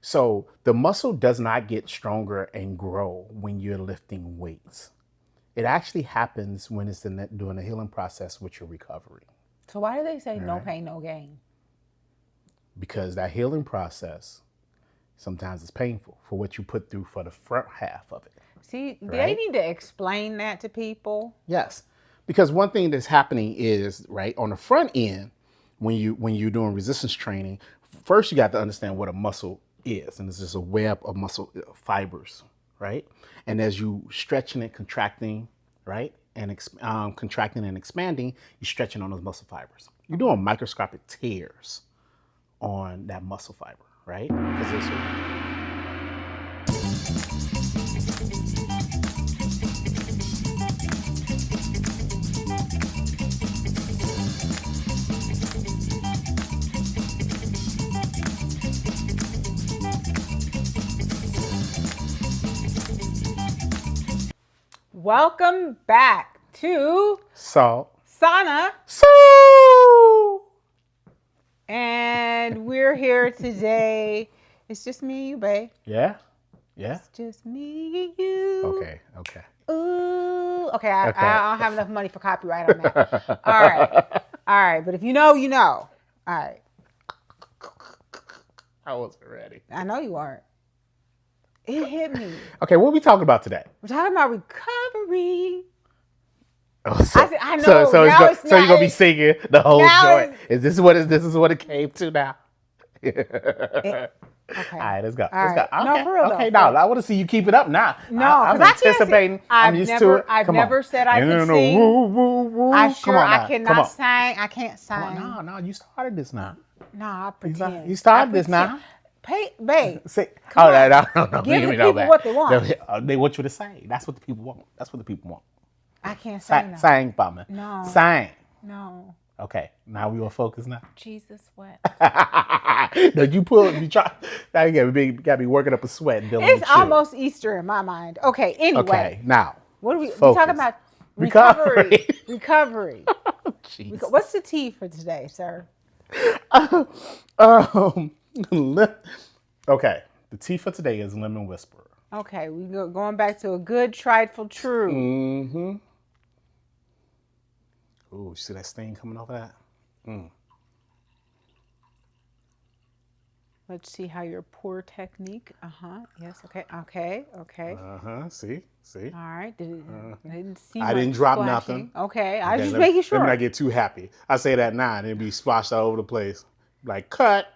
So the muscle does not get stronger and grow when you're lifting weights. It actually happens when it's doing the healing process with your recovery. So why do they say All no right? pain, no gain? Because that healing process sometimes is painful for what you put through for the front half of it. See, they Right? need to explain that to people. Yes, because one thing that's happening is right on the front end when you're doing resistance training. First, you got to understand what a muscle is, and it's just a web of muscle fibers, right? And as you stretching and contracting, right, and contracting and expanding, you're stretching on those muscle fibers. You're doing microscopic tears on that muscle fiber, right? Because it's Welcome back to Salt Sauna, Soul. and we're here today. It's just me and you, babe. Yeah. It's just me and you. Okay. Ooh. Okay, I don't have enough money for copyright on that. All right. But if you know, you know. All right. I wasn't ready. I know you aren't. It hit me. Okay, what are we talking about today? We're talking about recovery. Oh, so, I know. So you're gonna be singing the whole joint. This is what it came to now. Okay. All right, let's go. Let's go. Okay. No, for real. Okay, now I want to see you keep it up now. No, I'm anticipating. I'm used to it. I've never said I could sing. Woo, woo, woo. I cannot sing. I can't sing. No, you started this now. No, I pretend. You started this now. Babe. No. Give the people what they want. They want you to sing. That's what the people want. I can't sing. Sing for me. No. Sing. No. Okay, now we will focus now. Jesus sweat. No, you try. Now you gotta be working up a sweat. It's almost Easter in my mind. Okay, anyway. Okay, now. What are we talking about? Recovery. Recovery. What's the T for today, sir? Okay, the T for today is lemon whisperer. Okay, going back to a good, trifle, true. Mm-hmm. Ooh, you see that stain coming off of that? Let's see how your pour technique. Yes. Okay. See. All right. I didn't drop nothing. Okay. I was just making sure. Let me not get too happy. I say that now and it'd be splashed all over the place. Like, cut.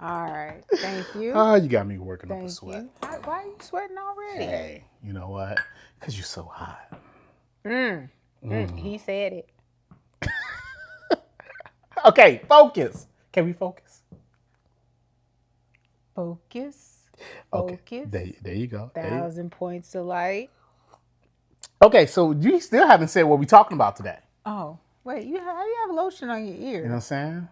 All right. Thank you. Oh, you got me working up a sweat. Why are you sweating already? Hey, you know what? Because you're so hot. He said it. Okay, focus. Can we focus? Focus. Okay. There you go. 1,000 points of light. Okay, so you still haven't said what we're talking about today. Oh, wait. You have lotion on your ear. You know what I'm saying?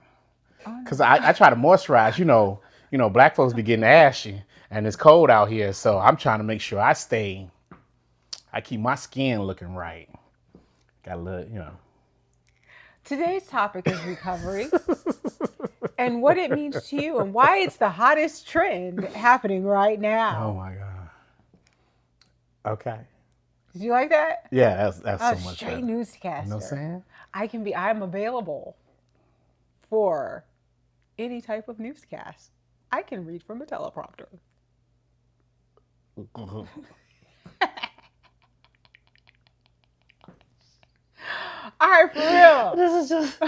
Because I try to moisturize. You know, black folks be getting ashy, and it's cold out here, so I'm trying to make sure I keep my skin looking right. Got a little, Today's topic is recovery and what it means to you and why it's the hottest trend happening right now. Oh my God. Okay. Did you like that? Yeah, that's so much straight better. newscaster. You know what I'm saying? I'm available for any type of newscast. I can read from a teleprompter. All right, for real. This is just.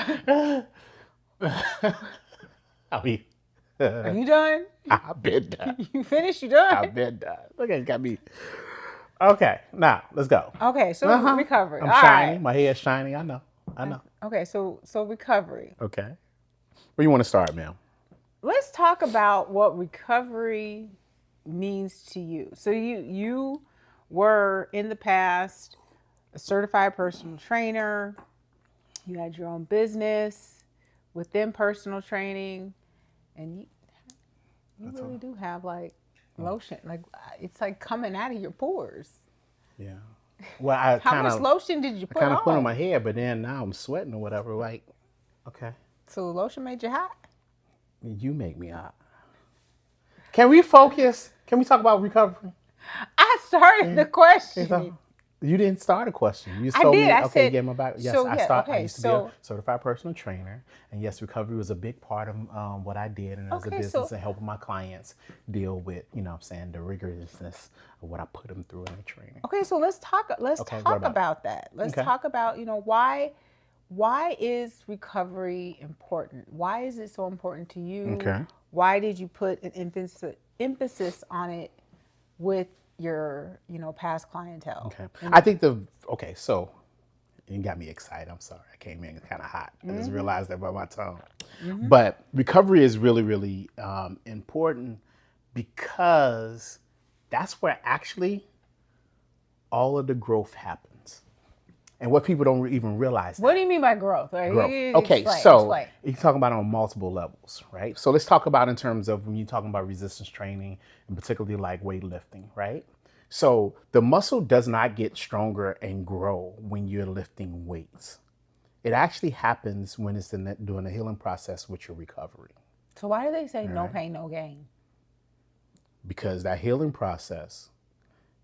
Are you done? I've been done. You finished? You done? I've been done. Look at it, got me. Okay, now let's go. Okay, so recovery. I'm all shiny. right. My hair's shiny. I know. Okay, so recovery. Okay. Where you want to start, ma'am? Let's talk about what recovery means to you. So you were in the past a certified personal trainer. You had your own business within personal training, and you really do have like lotion. Like it's like coming out of your pores. Yeah. Well, how much lotion did you put on? I kind of put on my hair, but then now I'm sweating or whatever. Like, okay. So lotion made you hot? You make me up. Can we focus? Can we talk about recovery? I started the question. You didn't start a question. You just I told did. me, I okay, said, get my back. Yes, so I yeah, start. I okay, used to be a so certified personal trainer, and yes, recovery was a big part of what I did, and as a okay, business so and helping my clients deal with, what I'm saying, the rigorousness of what I put them through in the training. okay, so let's talk. Let's Okay, what talk about about that. Let's Okay. talk about why is recovery important? Why is it so important to you? Okay. Why did you put an emphasis on it with your past clientele? Okay. I think so you got me excited. I'm sorry. I came in kind of hot. I just realized that by my tone. But recovery is really, really important because that's where actually all of the growth happens. And what people don't even realize. What do you mean by growth? Like, Growth. Okay, explain. you're talking about on multiple levels, right? So let's talk about in terms of when you're talking about resistance training, and particularly like weightlifting, right? So the muscle does not get stronger and grow when you're lifting weights. It actually happens when it's doing the healing process with your recovery. So why do they say no pain, no gain? Because that healing process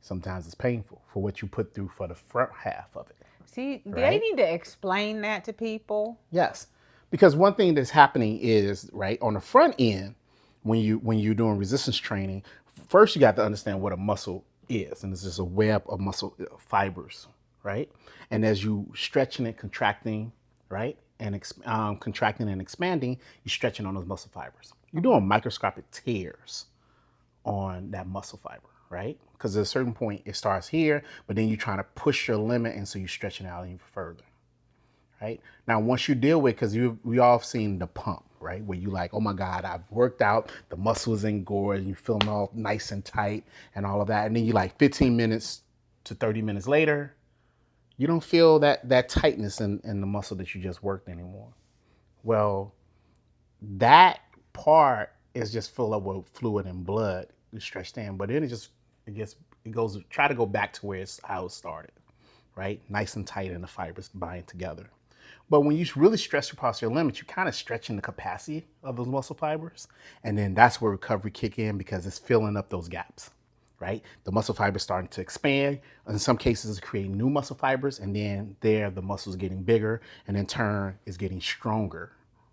sometimes is painful for what you put through for the front half of it. See, they need to explain that to people. Yes, because one thing that's happening is right on the front end when you're doing resistance training. First, you got to understand what a muscle is, and it's just a web of muscle fibers, right? And as you stretching and contracting, right, and contracting and expanding, you're stretching on those muscle fibers. You're doing microscopic tears on that muscle fiber, right? Because at a certain point it starts here, but then you're trying to push your limit, and so you're stretching out even further, right? Now, once you deal with, because we all have seen the pump, right? Where you like, oh my God, I've worked out, the muscles engorged, and you're feeling all nice and tight and all of that. And then you like 15 minutes to 30 minutes later, you don't feel that tightness in the muscle that you just worked anymore. Well, that part is just full up with fluid and blood, it's stretched in, but then it goes try to go back to how it started, right? Nice and tight, and the fibers bind together. But when you really stretch across your limits, you're kind of stretching the capacity of those muscle fibers. And then that's where recovery kick in, because it's filling up those gaps, right? The muscle fibers starting to expand. In some cases, it's creating new muscle fibers. And then the muscles getting bigger, and in turn, is getting stronger,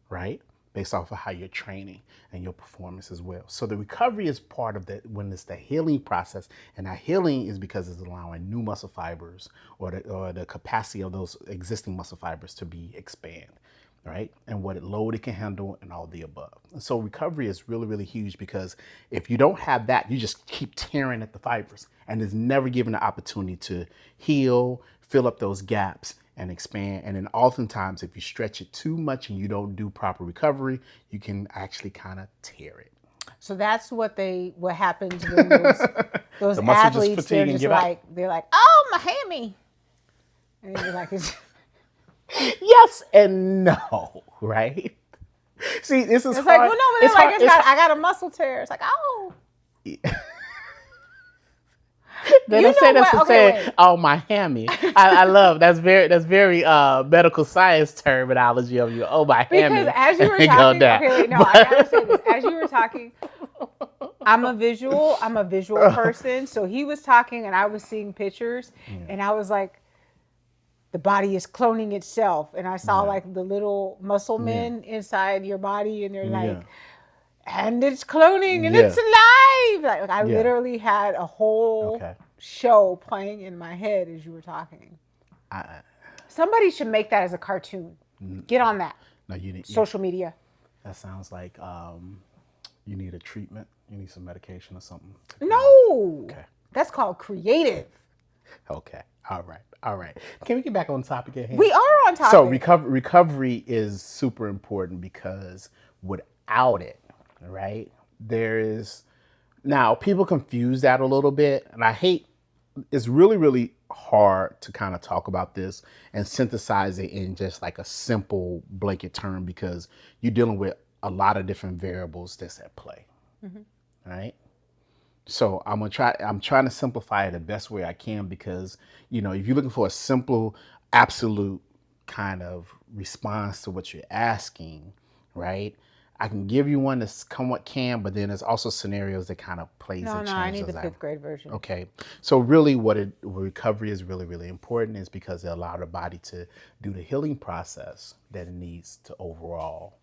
right? Based off of how you're training and your performance as well. So the recovery is part of when it's the healing process, and that healing is because it's allowing new muscle fibers or the capacity of those existing muscle fibers to be expand, right? And what load it can handle and all the above. And so recovery is really, really huge, because if you don't have that, you just keep tearing at the fibers, and it's never given the opportunity to heal, fill up those gaps, and expand. And then oftentimes, if you stretch it too much and you don't do proper recovery, you can actually kind of tear it. So that's what happens when those The muscle just athletes, fatigue they're and just give out. like, they're like, oh, my hammy. And you're like, Yes and no, right? See, this is it's hard. like, well, no, but they're like, I got a muscle tear. It's like, oh. They You don't say know that's what? to Okay, say, oh, my hammy. I love that's very medical science terminology of you. Oh, my hammy. because as you were Go talking, down. okay, wait, no, I gotta say this. As you were talking, I'm a visual person. So he was talking and I was seeing pictures, and I was like, the body is cloning itself. And I saw like the little muscle men inside your body, and they're like, and it's cloning and it's alive. Like I literally had a whole show playing in my head as you were talking. Somebody should make that as a cartoon. Get on that. No, you need Social media. That sounds like you need a treatment. You need some medication or something. No. Okay. That's called creative. Okay. All right. Can we get back on topic at hand? We are on topic. So recovery is super important, because without it, right, now people confuse that a little bit, and it's really, really hard to kind of talk about this and synthesize it in just like a simple blanket term, because you're dealing with a lot of different variables that's at play, right? So I'm trying to simplify it the best way I can, because, if you're looking for a simple, absolute kind of response to what you're asking, right? I can give you one that's somewhat can, but then there's also scenarios that kind of plays No, and no, I changes. need the fifth grade version. Okay. So really what recovery is really, really important is because it allows the body to do the healing process that it needs to overall,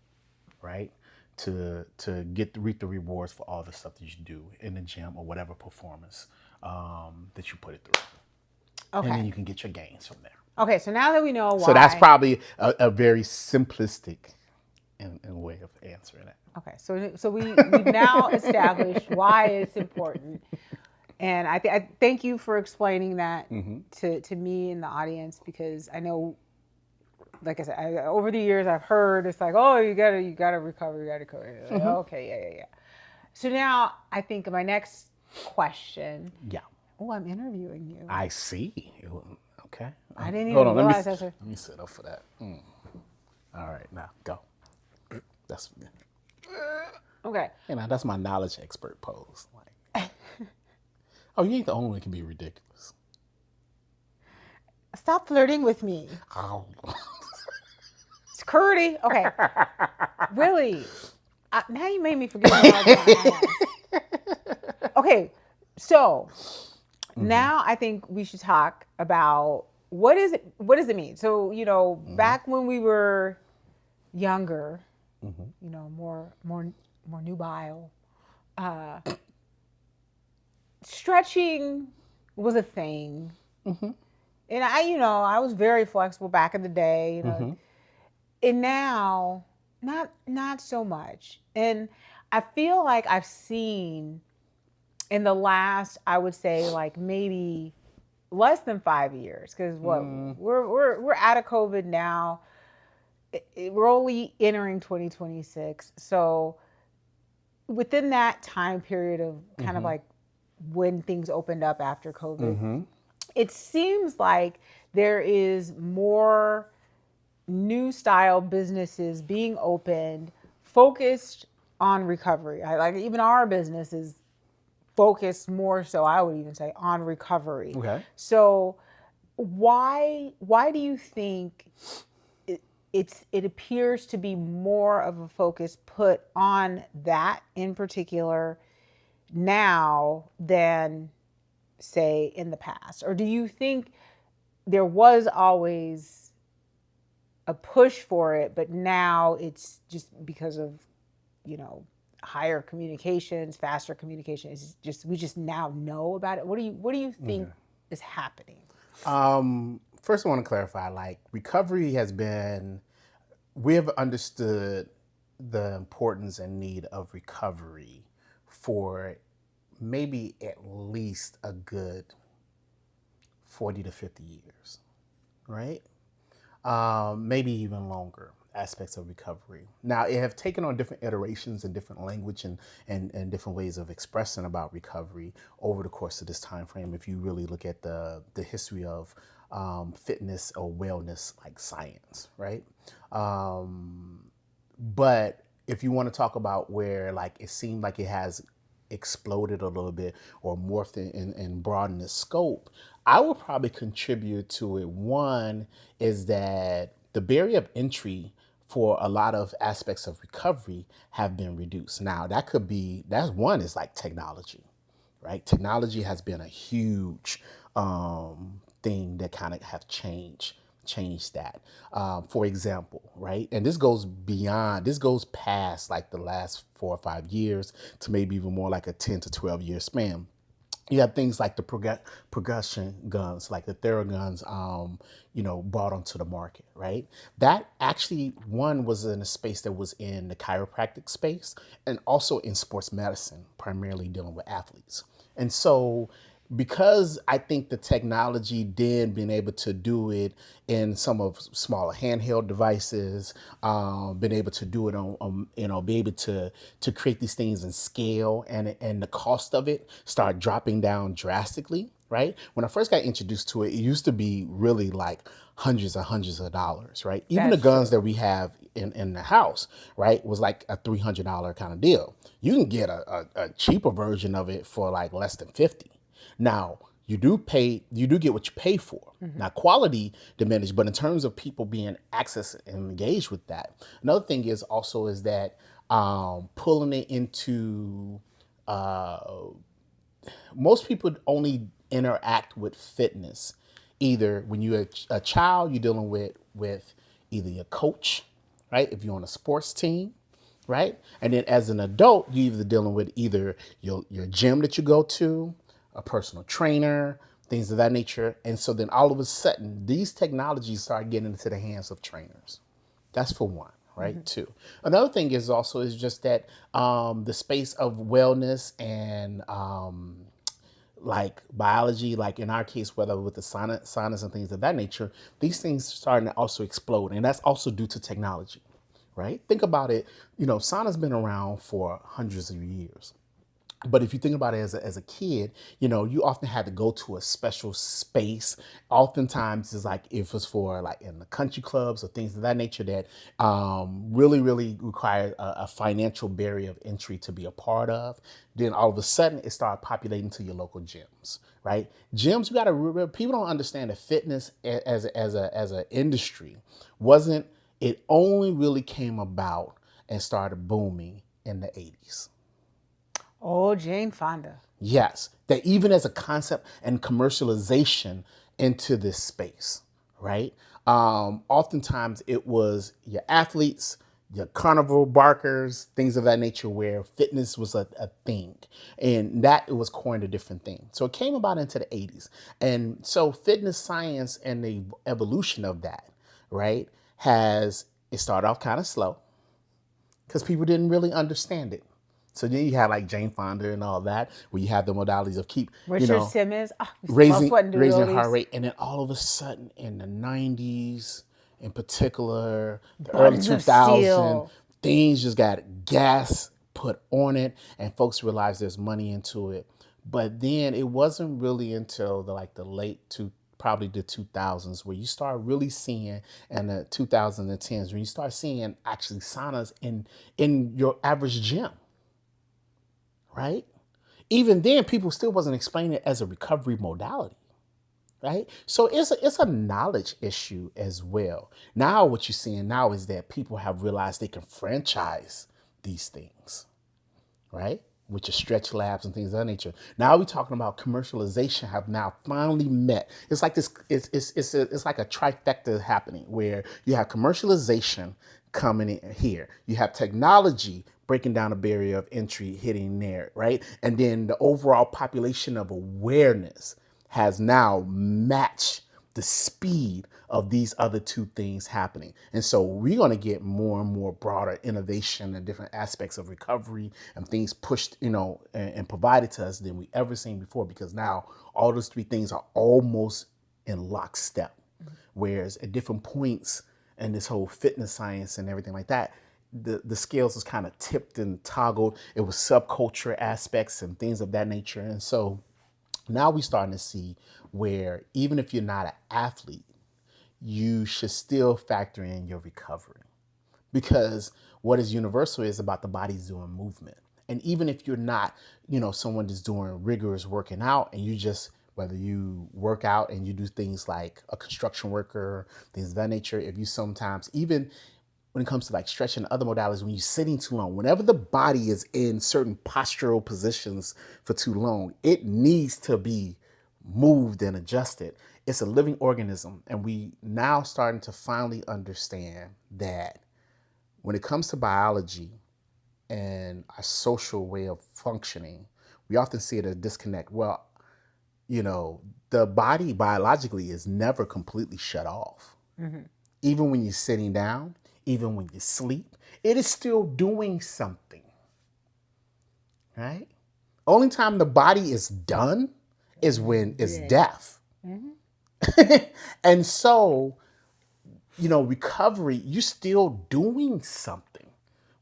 right? To reap the rewards for all the stuff that you do in the gym or whatever performance that you put it through. And then Okay. you can get your gains from there. Okay, so now that we know why. So that's probably a very simplistic in way of answering it. Okay, so we've now established why it's important, and I thank you for explaining that to me and the audience, because I know, like I said, over the years I've heard it's like, oh, you gotta recover, you gotta recover. Like, okay, yeah. So now I think my next question. Yeah. Oh, I'm interviewing you. I see. Okay. I didn't even realize that's Let me sit up for that. All right, now go. That's okay. You know, that's my knowledge expert pose. Like, oh, you ain't the only one that can be ridiculous. Stop flirting with me. Oh. It's Curdy. Okay. Really? Now you made me forget what I was going to ask. Okay, so now I think we should talk about what does it mean? So, back when we were younger, more nubile, stretching was a thing. And I was very flexible back in the day, and now not so much. And I feel like I've seen in the last, I would say, like maybe less than 5 years, because we're out of COVID now. We're only entering 2026. So within that time period of kind of like when things opened up after COVID, it seems like there is more new style businesses being opened, focused on recovery. Like even our business is focused more so, I would even say, on recovery. Okay. So why do you think it appears to be more of a focus put on that in particular now than, say, in the past? Or do you think there was always a push for it, but now it's just because of, higher communications, faster communication? It's just, we just now know about it. What do you think is happening? First I want to clarify, like, recovery we have understood the importance and need of recovery for maybe at least a good 40 to 50 years, right? Maybe even longer aspects of recovery. Now, it have taken on different iterations and different language and different ways of expressing about recovery over the course of this time frame. If you really look at the history of fitness or wellness, like science, right? But if you want to talk about where, like, it seemed like it has exploded a little bit or morphed and broadened its scope, I would probably contribute to it. One is that the barrier of entry for a lot of aspects of recovery have been reduced. Now, that's one is like technology, right? Technology has been a huge thing that kind of have changed that. For example, right? And this goes past like the last 4 or 5 years to maybe even more like a 10 to 12 year span. You have things like the percussion guns, like the Theraguns, brought onto the market, right? That actually, one, was in a space that was in the chiropractic space and also in sports medicine, primarily dealing with athletes. And so, because I think the technology then being able to do it in some of smaller handheld devices, been able to do it on be able to create these things in scale, and the cost of it start dropping down drastically, right? When I first got introduced to it, it used to be really like hundreds of dollars, right? Even That's the guns true. that we have in the house, right, was like a $300 kind of deal. You can get a cheaper version of it for like less than 50. Now, you do get what you pay for. Now, quality diminished, but in terms of people being access and engaged with that, another thing is that pulling it into most people only interact with fitness either when you're a child, you're dealing with either your coach, right? If you're on a sports team, right? And then as an adult, you're either dealing with either your gym that you go to, a personal trainer, things of that nature. And so then all of a sudden, these technologies start getting into the hands of trainers. That's for one, right? Two. Another thing is also is just that the space of wellness and like biology, like in our case, whether with the sinus and things of that nature, these things are starting to also explode. And that's also due to technology, right? Think about it. Sauna's been around for hundreds of years. But if you think about it as a kid, you often had to go to a special space. Oftentimes, it's like if it's for like in the country clubs or things of that nature that really, really require a financial barrier of entry to be a part of. Then all of a sudden, it started populating to your local gyms, right? Gyms, you got to people don't understand that fitness as an industry wasn't. It only really came about and started booming in the 80s. Oh, Jane Fonda. Yes, that even as a concept and commercialization into this space, right? Oftentimes it was your athletes, your carnival barkers, things of that nature, where fitness was a thing, and that it was coined a different thing. So it came about into the 80s, and so fitness science and the evolution of that, right, it started off kind of slow because people didn't really understand it. So then you have like Jane Fonda and all that, where you have the modalities of keep, Richard Simmons. Oh, raising your heart rate, and then all of a sudden in the 90s, in particular, the early Buttons of 2000s, Steel. things just got gas put on it, and folks realized there's money into it. But then it wasn't really until the late probably the 2000s where you start really seeing, and the 2010s when you start seeing actually saunas in your average gym. Right? Even then, people still wasn't explaining it as a recovery modality, right? So it's a knowledge issue as well. Now, what you're seeing now is that people have realized they can franchise these things, right? With your stretch labs and things of that nature. Now we're talking about commercialization have now finally met. It's like this. It's like a trifecta happening where you have commercialization coming in here. You have technology breaking down a barrier of entry, hitting there, right? And then the overall population of awareness has now matched the speed of these other two things happening. And so we're going to get more and more broader innovation and different aspects of recovery and things pushed, and provided to us than we ever seen before, because now all those three things are almost in lockstep. Whereas at different points in this whole fitness science and everything like that, the scales was kind of tipped and toggled. It was subculture aspects and things of that nature. And so now we're starting to see where even if you're not an athlete, you should still factor in your recovery, because what is universal is about the body's doing movement. And even if you're not, someone that's doing rigorous working out, and you just, whether you work out and you do things like a construction worker, things of that nature, if you sometimes, even when it comes to like stretching and other modalities, when you're sitting too long, whenever the body is in certain postural positions for too long, it needs to be moved and adjusted. It's a living organism. And we now starting to finally understand that when it comes to biology and our social way of functioning, we often see it as a disconnect. Well, the body biologically is never completely shut off. Mm-hmm. Even when you're sitting down, even when you sleep, it is still doing something, right? Only time the body is done is when it's death. Mm-hmm. And so, recovery, you're still doing something.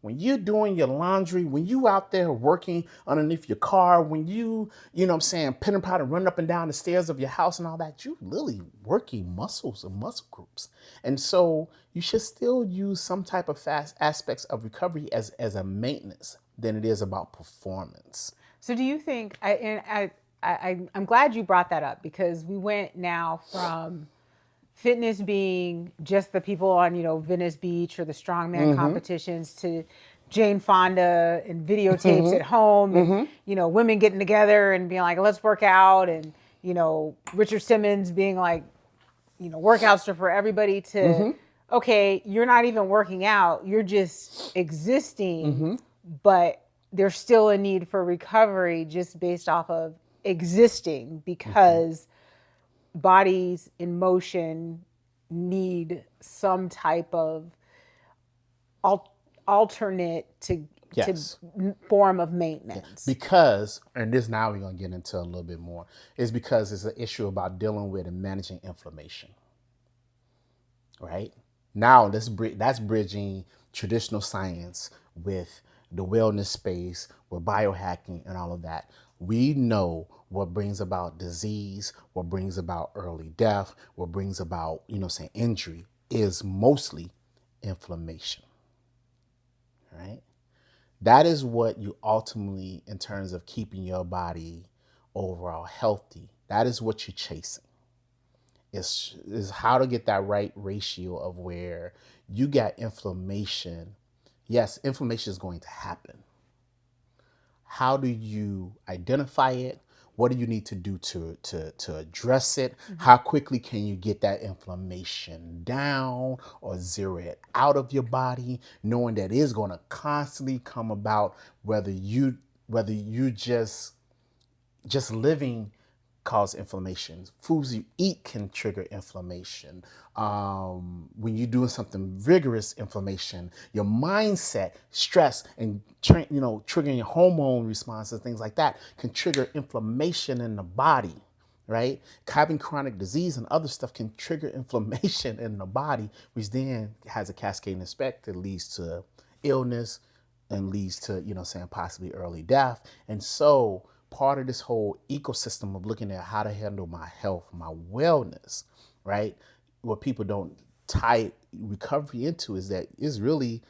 When you're doing your laundry, when you out there working underneath your car, when you pitter patter running up and down the stairs of your house and all that, you're really working muscles and muscle groups. And so you should still use some type of fast aspects of recovery as a maintenance than it is about performance. So do you think, I'm glad you brought that up, because we went now from fitness being just the people on, Venice Beach or the strongman competitions to Jane Fonda and videotapes at home, and women getting together and being like, let's work out, and Richard Simmons being like, workouts are for everybody to, okay, you're not even working out, you're just existing, but there's still a need for recovery just based off of existing, because bodies in motion need some type of alternate to form of maintenance. Because, and this now we're going to get into a little bit more, is because it's an issue about dealing with and managing inflammation. Right? Now that's bridging traditional science with the wellness space, with biohacking and all of that. We know what brings about disease, what brings about early death, what brings about, injury is mostly inflammation. Right? That is what you ultimately, in terms of keeping your body overall healthy, that is what you're chasing. Is how to get that right ratio of where you got inflammation. Yes, inflammation is going to happen. How do you identify it? What do you need to do to address it? How quickly can you get that inflammation down or zero it out of your body, knowing that it's going to constantly come about, whether you just living cause inflammation. Foods you eat can trigger inflammation. When you're doing something vigorous, inflammation. Your mindset, stress, and triggering your hormone responses, things like that, can trigger inflammation in the body. Right? Having chronic disease and other stuff can trigger inflammation in the body, which then has a cascading effect that leads to illness and leads to, possibly early death. And so part of this whole ecosystem of looking at how to handle my health, my wellness, right? What people don't tie recovery into is that it's really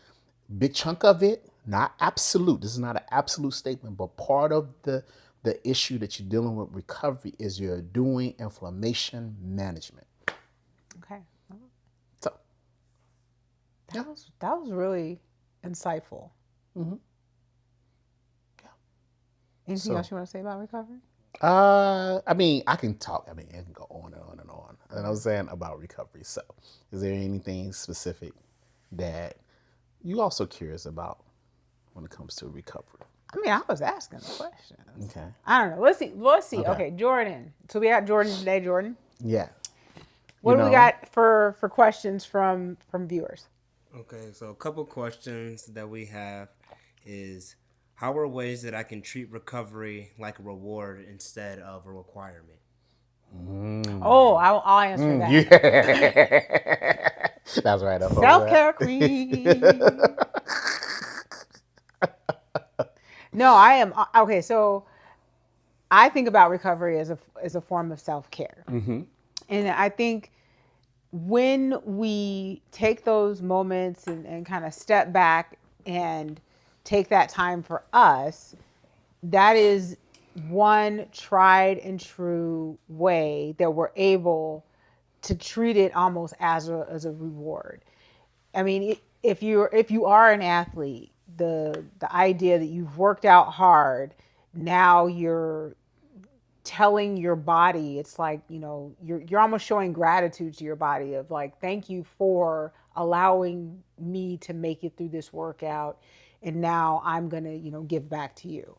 a big chunk of it, not absolute. This is not an absolute statement, but part of the issue that you're dealing with recovery is you're doing inflammation management. Okay. So that was really insightful. Anything else you want to say about recovery? I can talk. It can go on and on and on. And I was saying about recovery. So, is there anything specific that you also curious about when it comes to recovery? I was asking the questions. Okay. I don't know. Let's see. Okay, Jordan. So we got Jordan today. Jordan. Yeah. What do we got for questions from viewers? Okay, so a couple questions that we have is, how are ways that I can treat recovery like a reward instead of a requirement? Oh, I'll answer that. Yeah. That's right. Self-care queen. No, I am. Okay, so I think about recovery as a form of self-care. And I think when we take those moments and kind of step back and take that time for us, that is one tried and true way that we're able to treat it almost as a reward. If you are an athlete, the idea that you've worked out hard, now you're telling your body, it's like, you're almost showing gratitude to your body of like, thank you for allowing me to make it through this workout, and now I'm gonna give back to you.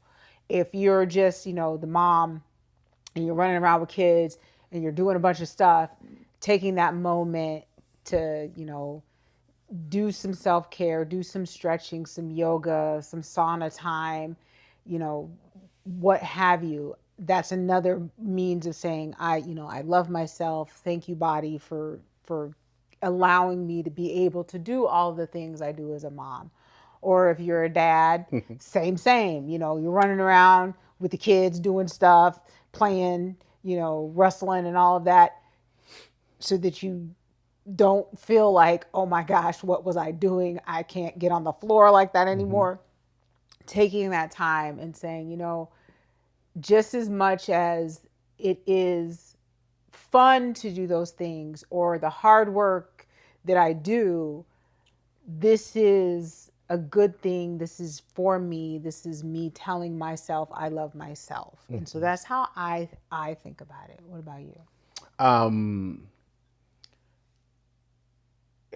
If you're just the mom and you're running around with kids and you're doing a bunch of stuff, taking that moment to do some self-care, do some stretching, some yoga, some sauna time, what have you. That's another means of saying, I love myself. Thank you, body, for allowing me to be able to do all the things I do as a mom. Or if you're a dad, same. You're running around with the kids doing stuff, playing, wrestling and all of that, so that you don't feel like, oh my gosh, what was I doing? I can't get on the floor like that anymore. Taking that time and saying, just as much as it is fun to do those things or the hard work that I do, this is a good thing. This is for me. This is me telling myself I love myself. And so that's how I think about it. What about you?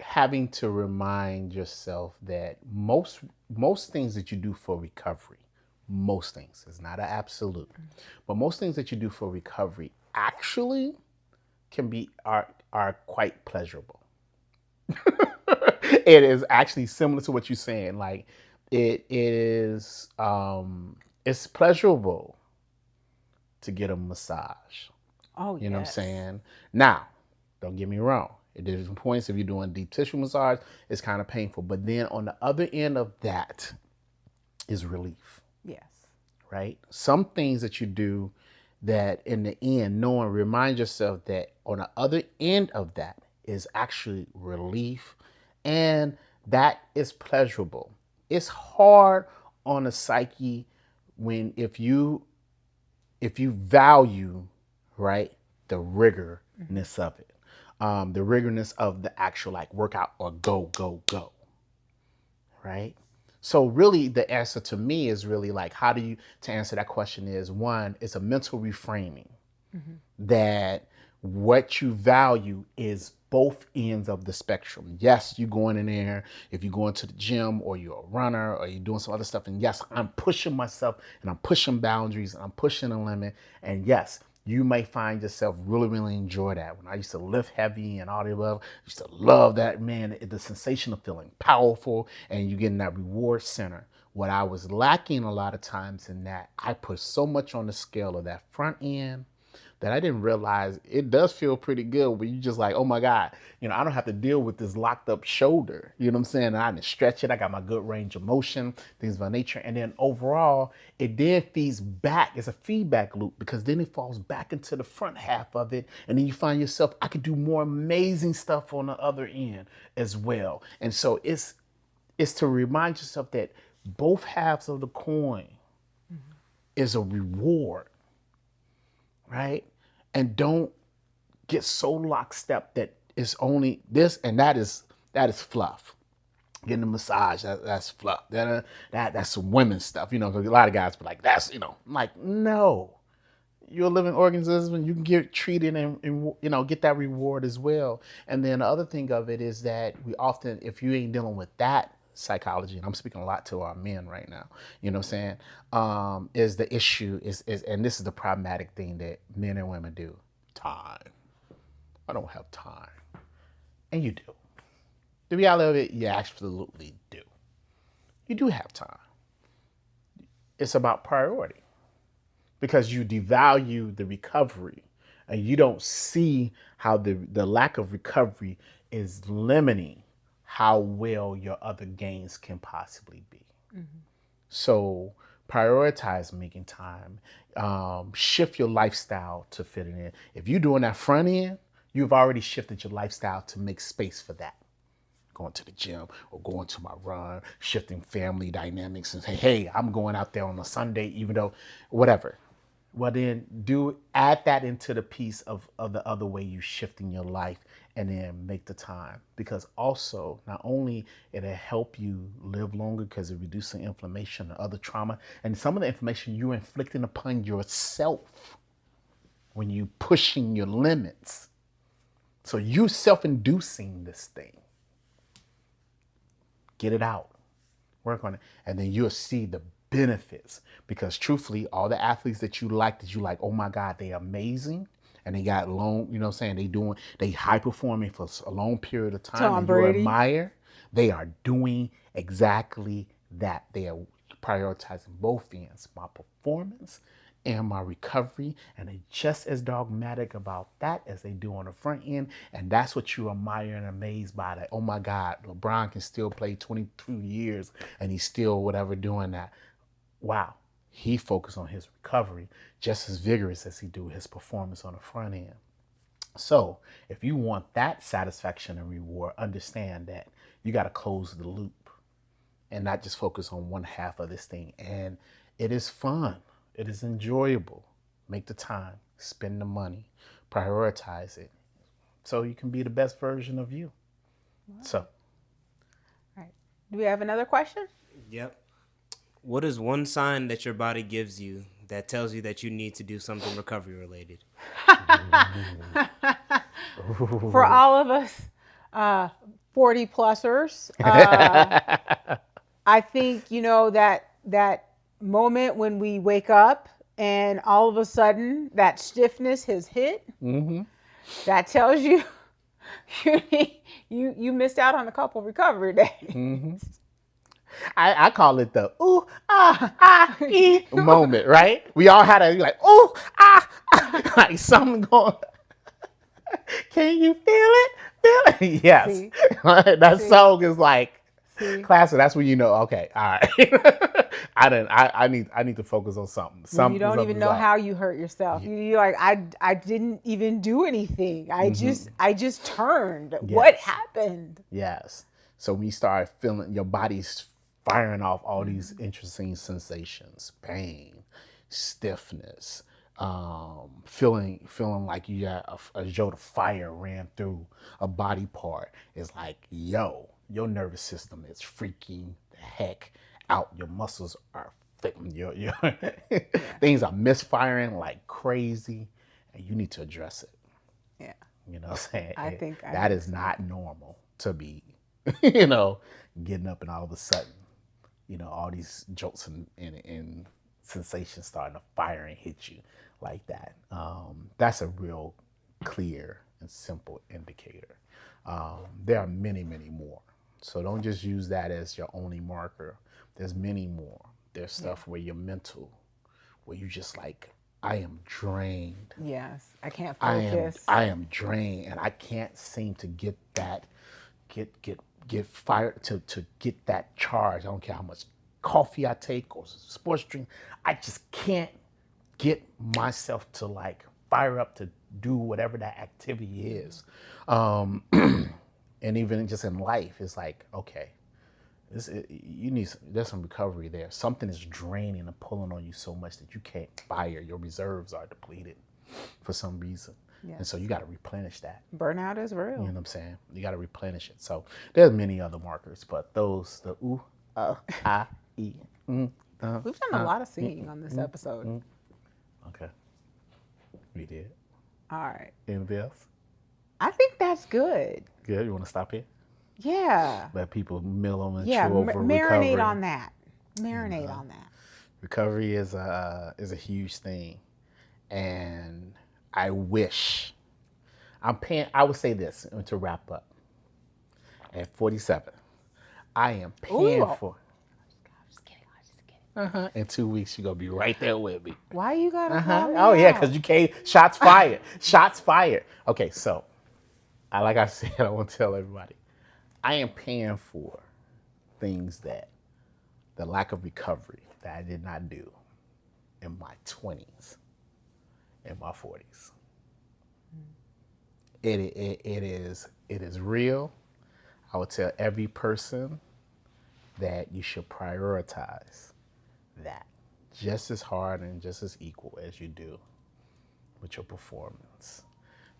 Having to remind yourself that most things that you do for recovery, most things, is not an absolute, but most things that you do for recovery actually can be are quite pleasurable. It is actually similar to what you're saying. Like it is it's pleasurable to get a massage. Oh, You know what I'm yes. saying? Now, don't get me wrong. At different points, if you're doing deep tissue massage, it's kind of painful. But then on the other end of that is relief, Yes. right? Some things that you do that in the end, knowing, remind yourself that on the other end of that is actually relief, and that is pleasurable. It's hard on the psyche when if you value, right, the rigorness of it, the rigorness of the actual like workout or go, right? So really the answer to me is really like, how do you, to answer that question is, one, it's a mental reframing that what you value is both ends of the spectrum. Yes, you going in there, if you're going to the gym or you're a runner or you're doing some other stuff, and yes, I'm pushing myself and I'm pushing boundaries and I'm pushing a limit. And yes, you may find yourself really enjoy that. When I used to lift heavy and all the above, I used to love that, man, the sensation of feeling powerful and you getting that reward center. What I was lacking a lot of times in that, I put so much on the scale of that front end that I didn't realize it does feel pretty good, but you just like, oh my God, I don't have to deal with this locked up shoulder. You know what I'm saying? I didn't stretch it. I got my good range of motion, things of that nature. And then overall, it then feeds back. It's a feedback loop because then it falls back into the front half of it. And then you find yourself, I could do more amazing stuff on the other end as well. And so it's to remind yourself that both halves of the coin is a reward, right? And don't get so lockstep that it's only this and that is fluff. Getting a massage, that's fluff. That's some women's stuff. A lot of guys be like, I'm like, no. You're a living organism and you can get treated and get that reward as well. And then the other thing of it is that we often, if you ain't dealing with that psychology, and I'm speaking a lot to our men right now, you know what I'm saying, is the issue is and this is the problematic thing that men and women do. Time. I don't have time. And you do. The reality of it, you absolutely do. You do have time. It's about priority because you devalue the recovery and you don't see how the lack of recovery is limiting how well your other gains can possibly be. So prioritize making time. Shift your lifestyle to fit it in. If you're doing that front end, you've already shifted your lifestyle to make space for that. Going to the gym or going to my run, shifting family dynamics and say, hey, I'm going out there on a Sunday, even though whatever. Well, then add that into the piece of the other way you shifting your life and then make the time. Because also, not only it'll help you live longer because it reduces inflammation and other trauma, and some of the inflammation you're inflicting upon yourself when you pushing your limits. So you self-inducing this thing. Get it out. Work on it. And then you'll see the benefits. Because truthfully, all the athletes that you like, oh my God, they're amazing. And they got long, you know what I'm saying? They high performing for a long period of time. Tom and Brady. You admire. They are doing exactly that. They are prioritizing both ends, my performance and my recovery, and they're just as dogmatic about that as they do on the front end. And that's what you admire and amazed by. That, oh my God, LeBron can still play 22 years and he's still whatever doing that. Wow, he focused on his recovery just as vigorous as he do his performance on the front end. So if you want that satisfaction and reward, understand that you got to close the loop and not just focus on one half of this thing. And it is fun. It is enjoyable. Make the time, spend the money, prioritize it so you can be the best version of you. Wow. So. Right. Do we have another question? Yep. What is one sign that your body gives you that tells you that you need to do something recovery related? For all of us 40 plusers, I think, that moment when we wake up and all of a sudden that stiffness has hit, that tells you you missed out on a couple recovery days. I call it the ooh, moment, right? We all had a like, ooh, like something going. Can you feel it? Feel it? Yes. See? That song is like See? classic. That's when you know, okay, all right. I need to focus on something. When you don't even know how you hurt yourself. You're like, I didn't even do anything. I just turned. Yes. What happened? Yes. So when you start feeling your body's firing off all these interesting sensations, pain, stiffness, feeling like you got a jolt of fire ran through a body part. It's like, yo, your nervous system is freaking the heck out. Your muscles are your things are misfiring like crazy, and you need to address it. Yeah. You know what I'm saying? I think that is not normal to be, getting up and all of a sudden, all these jolts and sensations starting to fire and hit you like that. That's a real clear and simple indicator. There are many, many more. So don't just use that as your only marker. There's many more. There's stuff where you're mental, where you just like, I am drained. Yes, I can't focus. I am drained, and I can't seem to get that, get fired to get that charge. I don't care how much coffee I take or sports drink. I just can't get myself to like fire up to do whatever that activity is. And even just in life, it's like, okay, there's some recovery there. Something is draining and pulling on you so much that you can't fire. Your reserves are depleted for some reason. Yes. And so you got to replenish that. Burnout is real. You know what I'm saying? You got to replenish it. So there's many other markers, but those, the ooh, e. We've done a lot of singing on this episode. Okay. We did. All right. Anything else? I think that's good. Good. You want to stop here? Yeah. Let people mill on and chew over marinate recovery. on that. Marinate on that. Recovery is a huge thing, and I wish I would say this to wrap up. At 47, I am paying for. In 2 weeks, you're going to be right there with me. Why you got to call me Oh, yeah, out? because you came. Shots fired. Shots fired. Okay, so, like I said, I want to tell everybody, I am paying for things that, the lack of recovery that I did not do in my 20s, in my 40s. It is real. I would tell every person that you should prioritize that just as hard and just as equal as you do with your performance.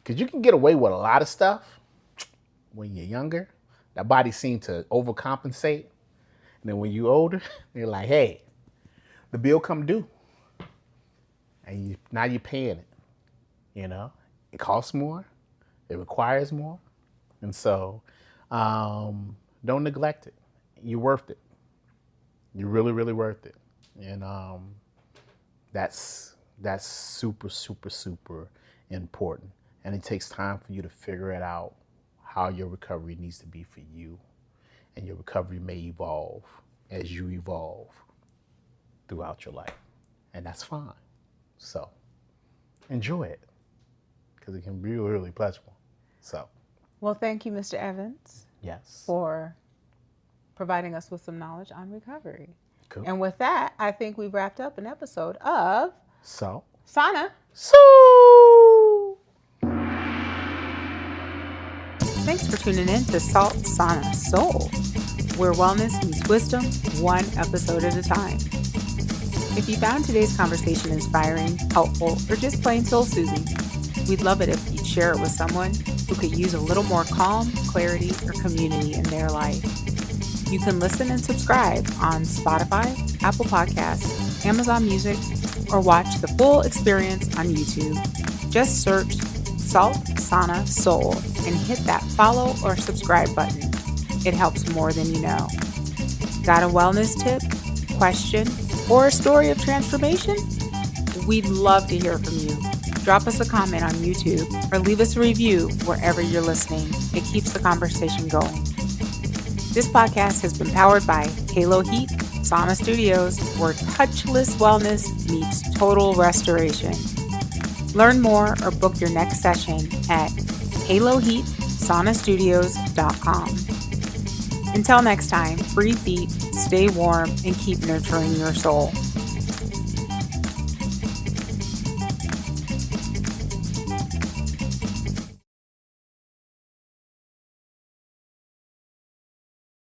Because you can get away with a lot of stuff when you're younger. That body seems to overcompensate. And then when you're older, you're like, hey, the bill come due. And now you're paying it. It costs more. It requires more. And so don't neglect it. You're worth it. You're really, really worth it. And that's super, super, super important. And it takes time for you to figure it out, how your recovery needs to be for you. And your recovery may evolve as you evolve throughout your life. And that's fine. So enjoy it, because it can be really, really pleasurable. So. Well, thank you, Mr. Evans. Yes. For providing us with some knowledge on recovery. Cool. And with that, I think we've wrapped up an episode of Salt Sauna Soul. Thanks for tuning in to Salt Sauna Soul, where wellness meets wisdom, one episode at a time. If you found today's conversation inspiring, helpful, or just plain soul-soothing, we'd love it if you'd share it with someone who could use a little more calm, clarity, or community in their life. You can listen and subscribe on Spotify, Apple Podcasts, Amazon Music, or watch the full experience on YouTube. Just search Salt Sauna Soul and hit that follow or subscribe button. It helps more than you know. Got a wellness tip, question, or a story of transformation? We'd love to hear from you. Drop us a comment on YouTube or leave us a review wherever you're listening. It keeps the conversation going. This podcast has been powered by Halo Heat Sauna Studios, where touchless wellness meets total restoration. Learn more or book your next session at haloheatsaunastudios.com. Until next time, breathe deep, stay warm, and keep nurturing your soul.